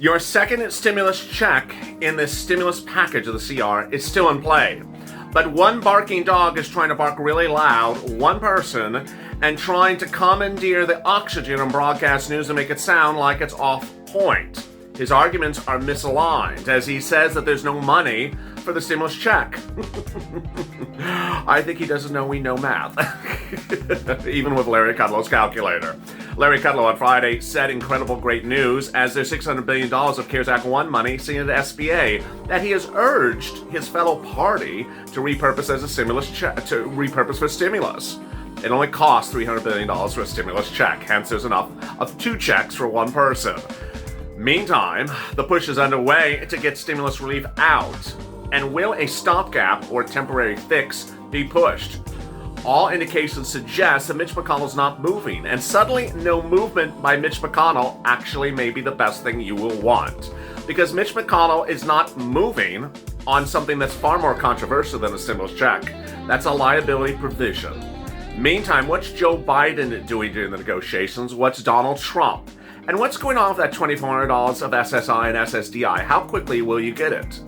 Your second stimulus check in this stimulus package of the CR is still in play. But one barking dog is trying to bark really loud, one person, and trying to commandeer the oxygen on broadcast news and make it sound like it's off point. His arguments are misaligned, as he says that there's no money for the stimulus check. I think he doesn't know we know math, even with Larry Kudlow's calculator. Larry Kudlow on Friday said incredible great news as there's $600 billion of CARES Act 1 money seen at the SBA that he has urged his fellow party to repurpose as a stimulus check, to repurpose for stimulus. It only costs $300 billion for a stimulus check, hence there's enough of 2 checks for one person. Meantime, the push is underway to get stimulus relief out. And will a stopgap or temporary fix be pushed? All indications suggest that Mitch McConnell's not moving, and suddenly no movement by Mitch McConnell actually may be the best thing you will want. Because Mitch McConnell is not moving on something that's far more controversial than a stimulus check. That's a liability provision. Meantime, what's Joe Biden doing during the negotiations? What's Donald Trump? And what's going on with that $2,400 of SSI and SSDI? How quickly will you get it?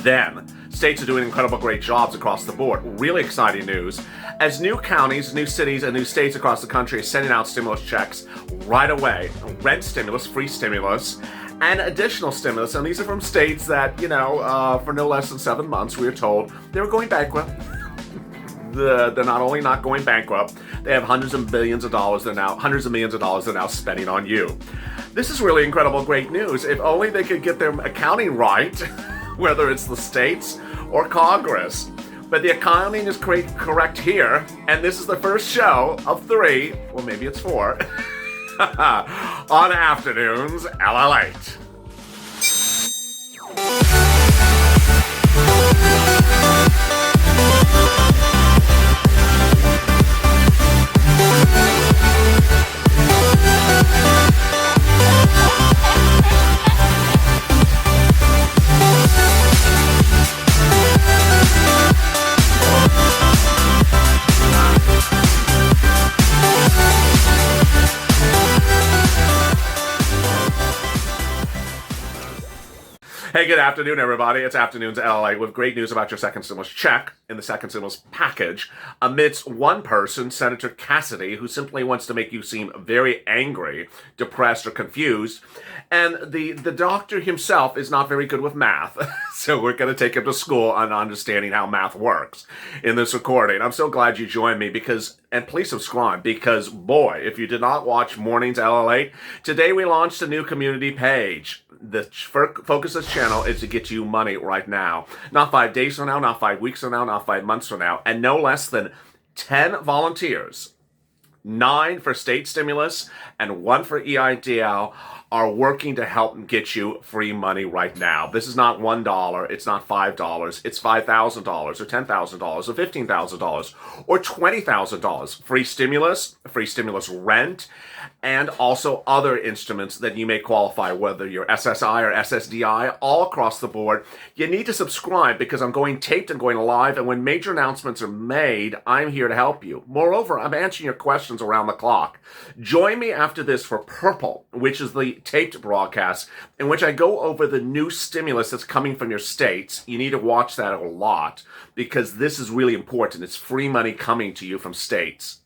Then, states are doing incredible great jobs across the board. Really exciting news. As new counties, new cities, and new states across the country are sending out stimulus checks right away. Rent stimulus, free stimulus, and additional stimulus. And these are from states that, for no less than 7 months, we were told they were going bankrupt. They're not only not going bankrupt, they have hundreds of millions of dollars they're now spending on you. This is really incredible great news. If only they could get their accounting right, whether it's the states or Congress. But the accounting is correct here, and this is the first show of 3, or maybe it's 4, on Afternoons LALATE. Hey, good afternoon, everybody. It's Afternoons LA with great news about your second stimulus check in the second stimulus package amidst one person, Senator Cassidy, who simply wants to make you seem very angry, depressed, or confused. And the doctor himself is not very good with math. So we're going to take him to school on understanding how math works in this recording. I'm so glad you joined me and please subscribe because, boy, if you did not watch Mornings LALATE, today we launched a new community page. The focus of this channel is to get you money right now. Not 5 days from now, not 5 weeks from now, not 5 months from now, and no less than 10 volunteers, 9 for state stimulus and 1 for EIDL, are working to help get you free money right now. This is not $1, it's not $5, it's $5,000 or $10,000 or $15,000 or $20,000. Free stimulus rent, and also other instruments that you may qualify, whether you're SSI or SSDI, all across the board. You need to subscribe because I'm going taped and going live, and when major announcements are made, I'm here to help you. Moreover, I'm answering your questions around the clock. Join me after this for Purple, which is the taped broadcast in which I go over the new stimulus that's coming from your states. You need to watch that a lot because this is really important. It's free money coming to you from states.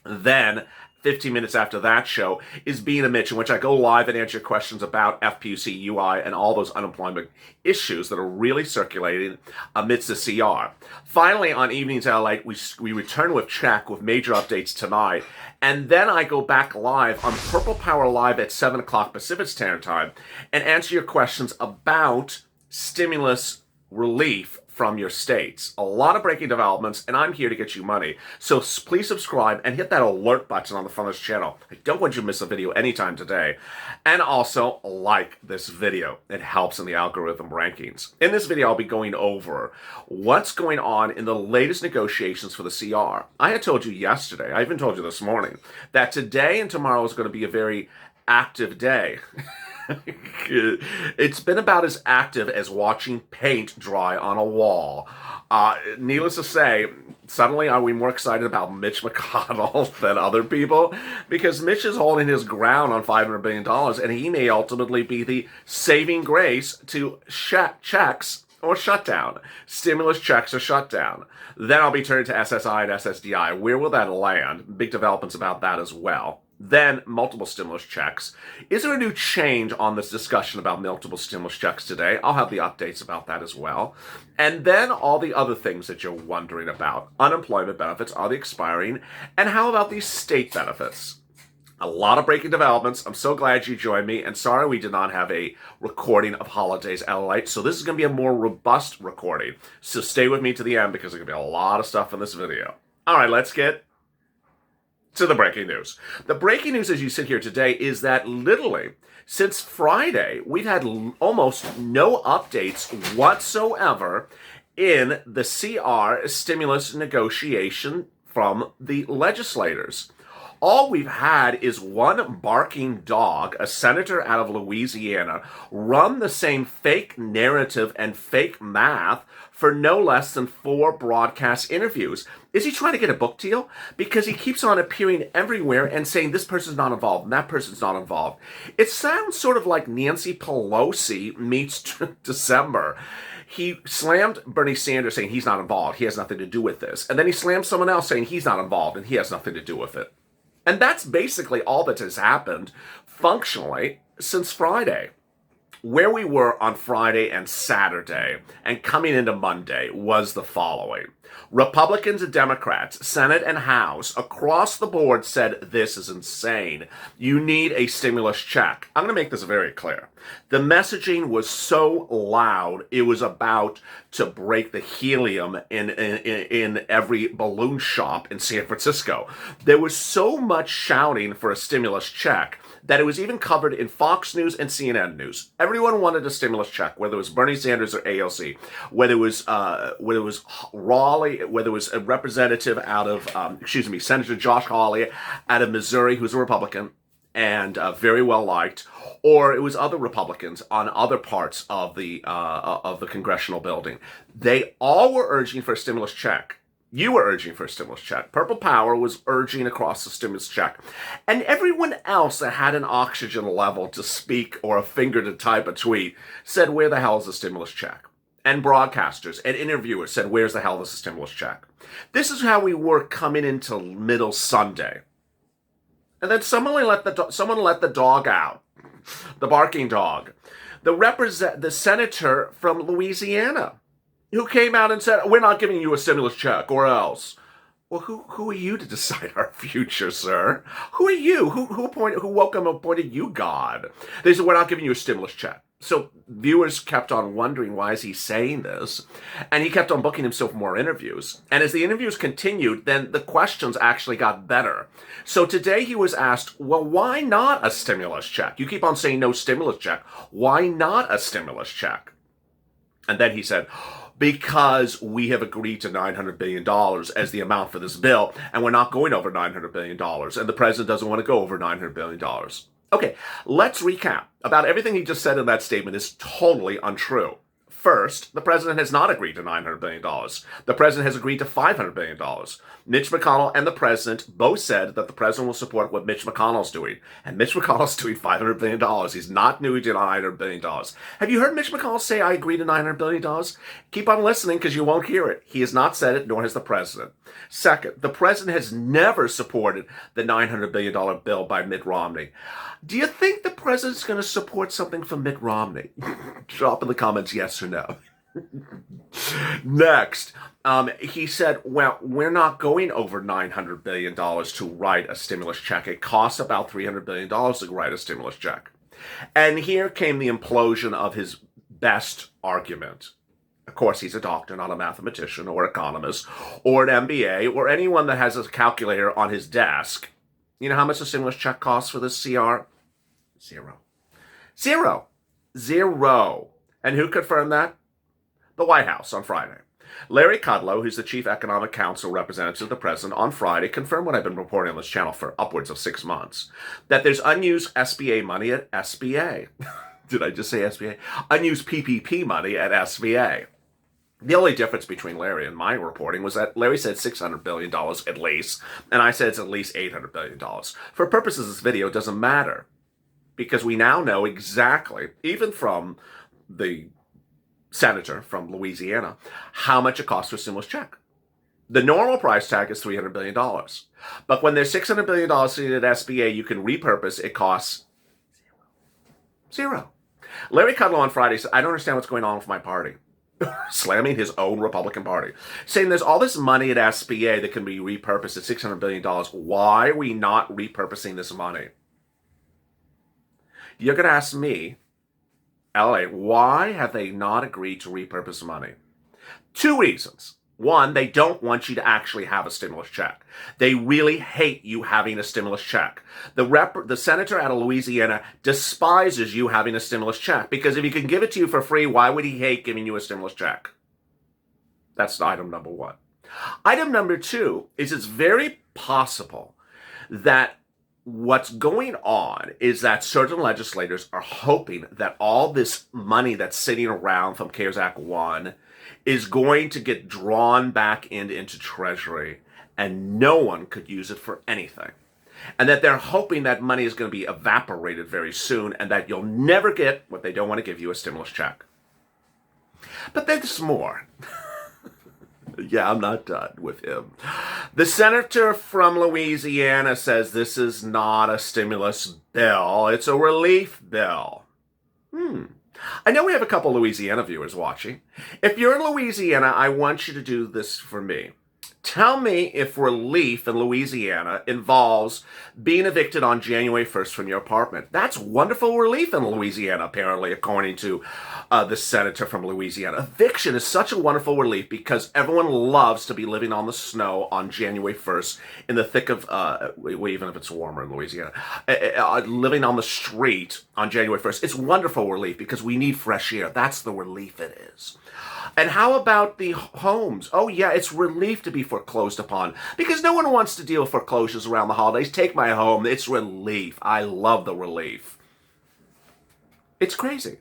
Then 15 minutes after that show is Being a Mitch, in which I go live and answer questions about FPUC, UI, and all those unemployment issues that are really circulating amidst the CR. Finally, on Evenings LALATE, we return with Check with major updates tonight. And then I go back live on Purple Power Live at 7 o'clock Pacific Standard Time and answer your questions about stimulus relief from your states. A lot of breaking developments, and I'm here to get you money. So please subscribe and hit that alert button on the front of this channel. I don't want you to miss a video anytime today. And also like this video. It helps in the algorithm rankings. In this video, I'll be going over what's going on in the latest negotiations for the CR. I had told you yesterday, I even told you this morning, that today and tomorrow is going to be a very active day. It's been about as active as watching paint dry on a wall. Needless to say, suddenly are we more excited about Mitch McConnell than other people? Because Mitch is holding his ground on $500 billion, and he may ultimately be the saving grace to checks or shutdown. Stimulus checks or shutdown. Then I'll be turning to SSI and SSDI. Where will that land? Big developments about that as well. Then multiple stimulus checks. Is there a new change on this discussion about multiple stimulus checks today? I'll have the updates about that as well. And then all the other things that you're wondering about. Unemployment benefits, are they expiring? And how about these state benefits? A lot of breaking developments. I'm so glad you joined me. And sorry we did not have a recording of Holidays LALATE. So this is going to be a more robust recording. So stay with me to the end because there's going to be a lot of stuff in this video. All right, let's get to the breaking news. The breaking news as you sit here today is that literally since Friday, we've had almost no updates whatsoever in the CR stimulus negotiation from the legislators. All we've had is one barking dog, a senator out of Louisiana, run the same fake narrative and fake math for no less than 4 broadcast interviews. Is he trying to get a book deal? Because he keeps on appearing everywhere and saying this person's not involved and that person's not involved. It sounds sort of like Nancy Pelosi meets December. He slammed Bernie Sanders saying he's not involved, he has nothing to do with this. And then he slammed someone else saying he's not involved and he has nothing to do with it. And that's basically all that has happened functionally since Friday. Where we were on Friday and Saturday and coming into Monday was the following. Republicans and Democrats, Senate and House, across the board said this is insane. You need a stimulus check. I'm going to make this very clear. The messaging was so loud, it was about to break the helium in every balloon shop in San Francisco. There was so much shouting for a stimulus check that it was even covered in Fox News and CNN News. Everyone wanted a stimulus check, whether it was Bernie Sanders or AOC, whether it was Raleigh, whether it was a representative out of, Senator Josh Hawley out of Missouri, who's a Republican and very well liked, or it was other Republicans on other parts of the congressional building. They all were urging for a stimulus check. You were urging for a stimulus check. Purple Power was urging across the stimulus check. And everyone else that had an oxygen level to speak or a finger to type a tweet said, where the hell is the stimulus check? And broadcasters and interviewers said, where's the hell is the stimulus check? This is how we were coming into middle Sunday. And then someone let the dog out, the barking dog. The senator from Louisiana, who came out and said, we're not giving you a stimulus check or else. Well, who are you to decide our future, sir? Who are you? Who woke up and appointed you God? They said, we're not giving you a stimulus check. So viewers kept on wondering, why is he saying this? And he kept on booking himself more interviews. And as the interviews continued, then the questions actually got better. So today he was asked, well, why not a stimulus check? You keep on saying no stimulus check. Why not a stimulus check? And then he said, because we have agreed to $900 billion as the amount for this bill, and we're not going over $900 billion, and the president doesn't want to go over $900 billion. Okay, let's recap. About everything he just said in that statement is totally untrue. First, the president has not agreed to $900 billion. The president has agreed to $500 billion. Mitch McConnell and the president both said that the president will support what Mitch McConnell's doing. And Mitch McConnell's doing $500 billion. He's not new to $900 billion. Have you heard Mitch McConnell say, I agree to $900 billion? Keep on listening because you won't hear it. He has not said it, nor has the president. Second, the president has never supported the $900 billion bill by Mitt Romney. Do you think the president's going to support something from Mitt Romney? Drop in the comments yes or no. Next, he said, well, we're not going over $900 billion to write a stimulus check. It costs about $300 billion to write a stimulus check. And here came the implosion of his best argument. Of course, he's a doctor, not a mathematician or economist or an MBA or anyone that has a calculator on his desk. You know how much a stimulus check costs for this CR? Zero. And who confirmed that? The White House on Friday. Larry Kudlow, who's the chief economic counsel representative of the president, on Friday confirmed what I've been reporting on this channel for upwards of 6 months, that there's unused SBA money at SBA. Did I just say SBA? Unused PPP money at SBA. The only difference between Larry and my reporting was that Larry said $600 billion at least, and I said it's at least $800 billion. For purposes of this video, it doesn't matter, because we now know exactly, even from the senator from Louisiana, how much it costs for a stimulus check. The normal price tag is $300 billion. But when there's $600 billion sitting at SBA, you can repurpose, it costs zero. Larry Kudlow on Friday said, I don't understand what's going on with my party. Slamming his own Republican Party. Saying there's all this money at SBA that can be repurposed at $600 billion. Why are we not repurposing this money? You're going to ask me, LA, why have they not agreed to repurpose money? 2 reasons. One, they don't want you to actually have a stimulus check. They really hate you having a stimulus check. The senator out of Louisiana despises you having a stimulus check, because if he can give it to you for free, why would he hate giving you a stimulus check? That's item number one. Item number two is it's very possible that what's going on is that certain legislators are hoping that all this money that's sitting around from CARES Act 1 is going to get drawn back into Treasury, and no one could use it for anything. And that they're hoping that money is going to be evaporated very soon, and that you'll never get what they don't want to give you, a stimulus check. But there's more. Yeah, I'm not done with him. The senator from Louisiana says this is not a stimulus bill, it's a relief bill. I know we have a couple Louisiana viewers watching. If you're in Louisiana, I want you to do this for me. Tell me if relief in Louisiana involves being evicted on January 1st from your apartment. That's wonderful relief in Louisiana, apparently, according to the senator from Louisiana. Eviction is such a wonderful relief because everyone loves to be living on the snow on January 1st in the thick of, even if it's warmer in Louisiana, living on the street on January 1st. It's wonderful relief because we need fresh air. That's the relief it is. And how about the homes? Oh yeah, it's relief to be foreclosed upon because no one wants to deal with foreclosures around the holidays. Take my home. It's relief. I love the relief. It's crazy.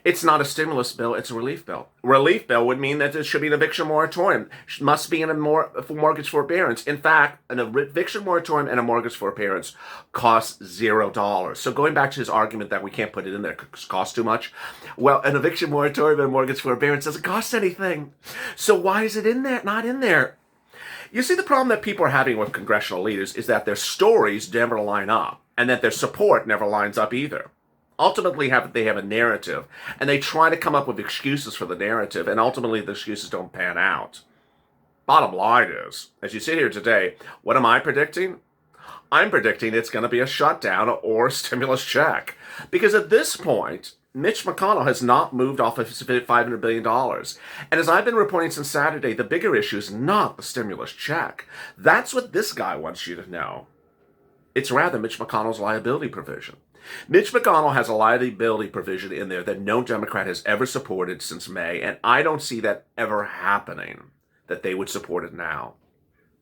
It's not a stimulus bill, it's a relief bill. Relief bill would mean that there should be an eviction moratorium. It must be in a mortgage forbearance. In fact, an eviction moratorium and a mortgage forbearance costs $0. So going back to his argument that we can't put it in there because it costs too much, well, an eviction moratorium and a mortgage forbearance doesn't cost anything. So why is it in there, not in there? You see, the problem that people are having with congressional leaders is that their stories never line up and that their support never lines up either. Ultimately, they have a narrative, and they try to come up with excuses for the narrative, and ultimately the excuses don't pan out. Bottom line is, as you sit here today, what am I predicting? I'm predicting it's going to be a shutdown or a stimulus check. Because at this point, Mitch McConnell has not moved off of his $500 billion. And as I've been reporting since Saturday, the bigger issue is not the stimulus check. That's what this guy wants you to know. It's rather Mitch McConnell's liability provision. Mitch McConnell has a liability provision in there that no Democrat has ever supported since May, and I don't see that ever happening, that they would support it now.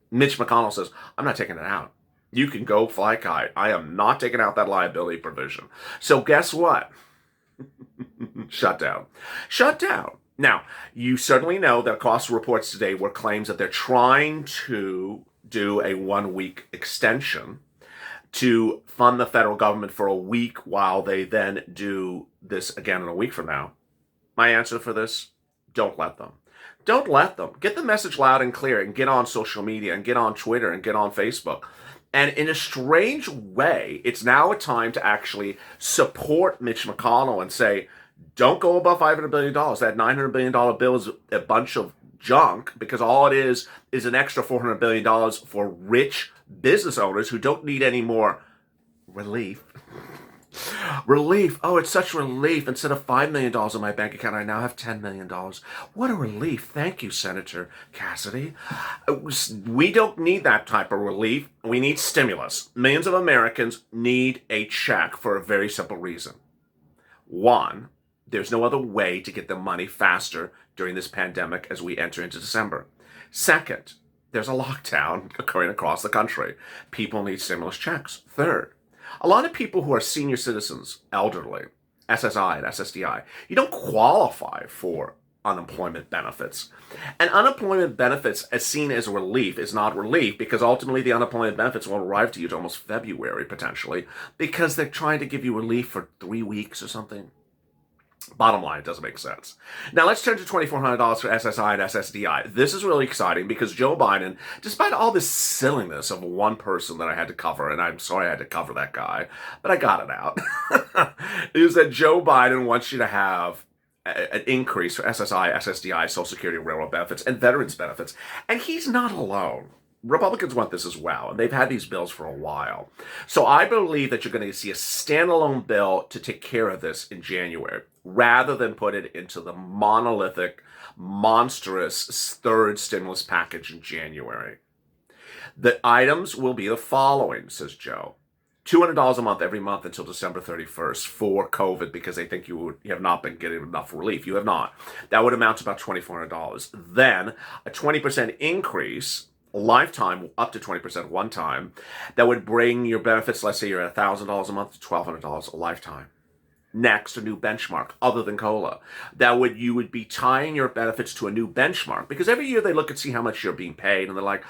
Mitch McConnell says, I'm not taking it out. You can go fly kite. I am not taking out that liability provision. So guess what? Shut down. Shut down. Now, you certainly know that cost reports today were claims that they're trying to do a 1-week extension to fund the federal government for a week while they then do this again in a week from now. My answer for this, don't let them. Don't let them. Get the message loud and clear and get on social media and get on Twitter and get on Facebook. And in a strange way, it's now a time to actually support Mitch McConnell and say, don't go above $500 billion. That $900 billion bill is a bunch of junk because all it is an extra $400 billion for rich business owners who don't need any more relief. Relief. Oh, it's such relief. Instead of $5 million in my bank account, I now have $10 million. What a relief. Thank you, Senator Cassidy. We don't need that type of relief. We need stimulus. Millions of Americans need a check for a very simple reason. One, There's no other way to get the money faster during this pandemic as we enter into December. Second, there's a lockdown occurring across the country. People need stimulus checks. Third, a lot of people who are senior citizens, elderly, SSI and SSDI, you don't qualify for unemployment benefits. And unemployment benefits, as seen as relief, is not relief because ultimately the unemployment benefits won't arrive to you until almost February, potentially, because they're trying to give you relief for 3 weeks or something. Bottom line, it doesn't make sense. Now let's turn to $2,400 for SSI and SSDI. This is really exciting because Joe Biden, despite all this silliness of one person that I had to cover, and I'm sorry I had to cover that guy, but I got it out, is that Joe Biden wants you to have an increase for SSI, SSDI, Social Security, Railroad benefits, and veterans benefits. And he's not alone. Republicans want this as well, and they've had these bills for a while. So I believe that you're going to see a standalone bill to take care of this in January, rather than put it into the monolithic, monstrous third stimulus package in January. The items will be the following, says Joe. $200 a month every month until December 31st for COVID because they think you have not been getting enough relief. You have not. That would amount to about $2,400. Then a 20% increase, lifetime, up to 20% one time, that would bring your benefits, let's say you're at $1,000 a month to $1,200 a lifetime. Next, a new benchmark other than COLA. You would be tying your benefits to a new benchmark because every year they look and see how much you're being paid and they're like,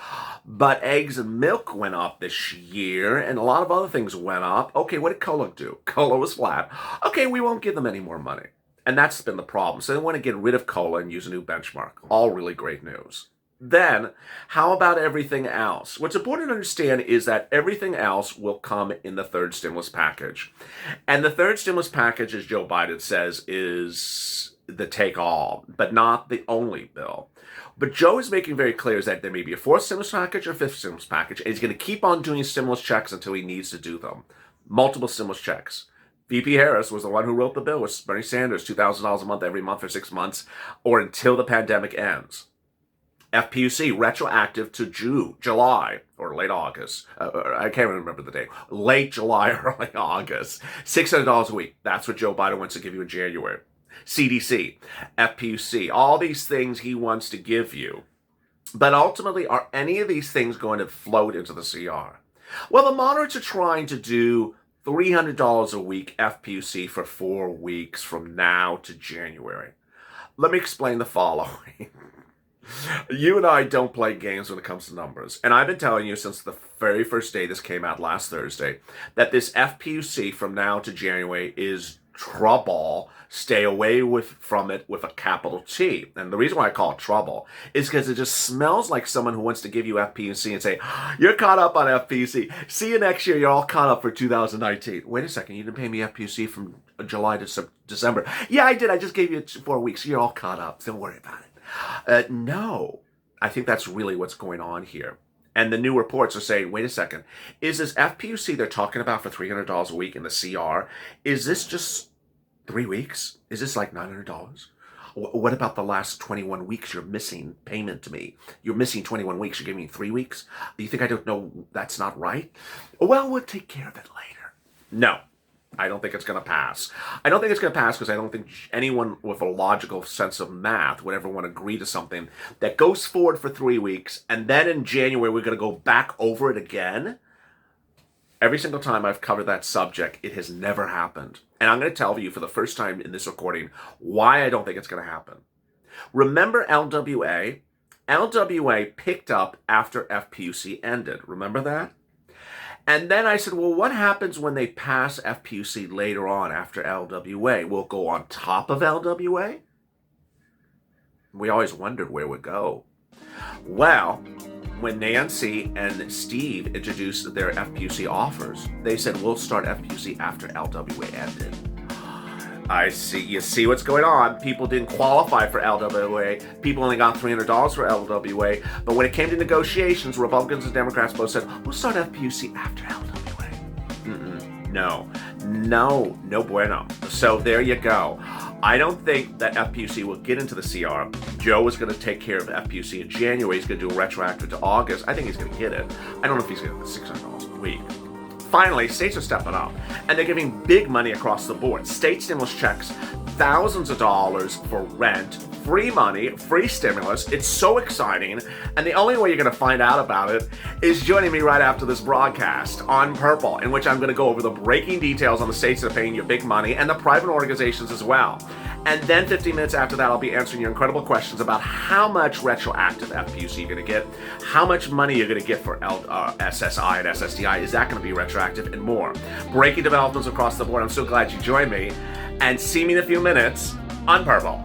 but eggs and milk went up this year and a lot of other things went up. Okay, what did COLA do? COLA was flat. Okay, we won't give them any more money. And that's been the problem. So they want to get rid of COLA and use a new benchmark. All really great news. Then, how about everything else? What's important to understand is that everything else will come in the third stimulus package. And the third stimulus package, as Joe Biden says, is the take-all, but not the only bill. But Joe is making very clear is that there may be a fourth stimulus package or fifth stimulus package, and he's going to keep on doing stimulus checks until he needs to do them. Multiple stimulus checks. VP Harris was the one who wrote the bill with Bernie Sanders, $2,000 a month every month for 6 months, or until the pandemic ends. FPUC, retroactive to July, or late August. I can't remember the date. Late July, early August. $600 a week. That's what Joe Biden wants to give you in January. CDC, FPUC, all these things he wants to give you. But ultimately, are any of these things going to float into the CR? Well, the moderates are trying to do $300 a week FPUC for 4 weeks from now to January. Let me explain the following. You and I don't play games when it comes to numbers. And I've been telling you since the very first day this came out last Thursday that this FPUC from now to January is trouble. Stay away from it with a capital T. And the reason why I call it trouble is because it just smells like someone who wants to give you FPUC and say, you're caught up on FPUC. See you next year. You're all caught up for 2019. Wait a second. You didn't pay me FPUC from July to December. Yeah, I did. I just gave you 4 weeks. You're all caught up. Don't worry about it. No, I think that's really what's going on here. And the new reports are saying, wait a second, is this FPUC they're talking about for $300 a week in the CR, is this just 3 weeks? Is this like $900? What about the last 21 weeks you're missing payment to me? You're missing 21 weeks, you're giving me 3 weeks? Do you think I don't know that's not right? Well, we'll take care of it later. No. I don't think it's going to pass. I don't think it's going to pass because I don't think anyone with a logical sense of math would ever want to agree to something that goes forward for 3 weeks and then in January we're going to go back over it again. Every single time I've covered that subject, it has never happened. And I'm going to tell you for the first time in this recording why I don't think it's going to happen. Remember LWA? LWA picked up after FPUC ended. Remember that? And then I said, well, what happens when they pass FPUC later on after LWA? Will it go on top of LWA? We always wondered where it would go. Well, when Nancy and Steve introduced their FPUC offers, they said, we'll start FPUC after LWA ended. I see. You see what's going on. People didn't qualify for LWA. People only got $300 for LWA. But when it came to negotiations, Republicans and Democrats both said, we'll start FPUC after LWA. No bueno. So there you go. I don't think that FPUC will get into the CR. Joe is going to take care of FPUC in January. He's going to do a retroactive to August. I think he's going to get it. I don't know if he's going to get $600 a week. Finally, states are stepping up, and they're giving big money across the board. State stimulus checks, thousands of dollars for rent, free money, free stimulus. It's so exciting, and the only way you're going to find out about it is joining me right after this broadcast on Purple, in which I'm going to go over the breaking details on the states that are paying you big money and the private organizations as well. And then 15 minutes after that, I'll be answering your incredible questions about how much retroactive FPUC you're going to get, how much money you're going to get for SSI and SSDI, is that going to be retroactive, and more. Breaking developments across the board. I'm so glad you joined me, and see me in a few minutes on Purple.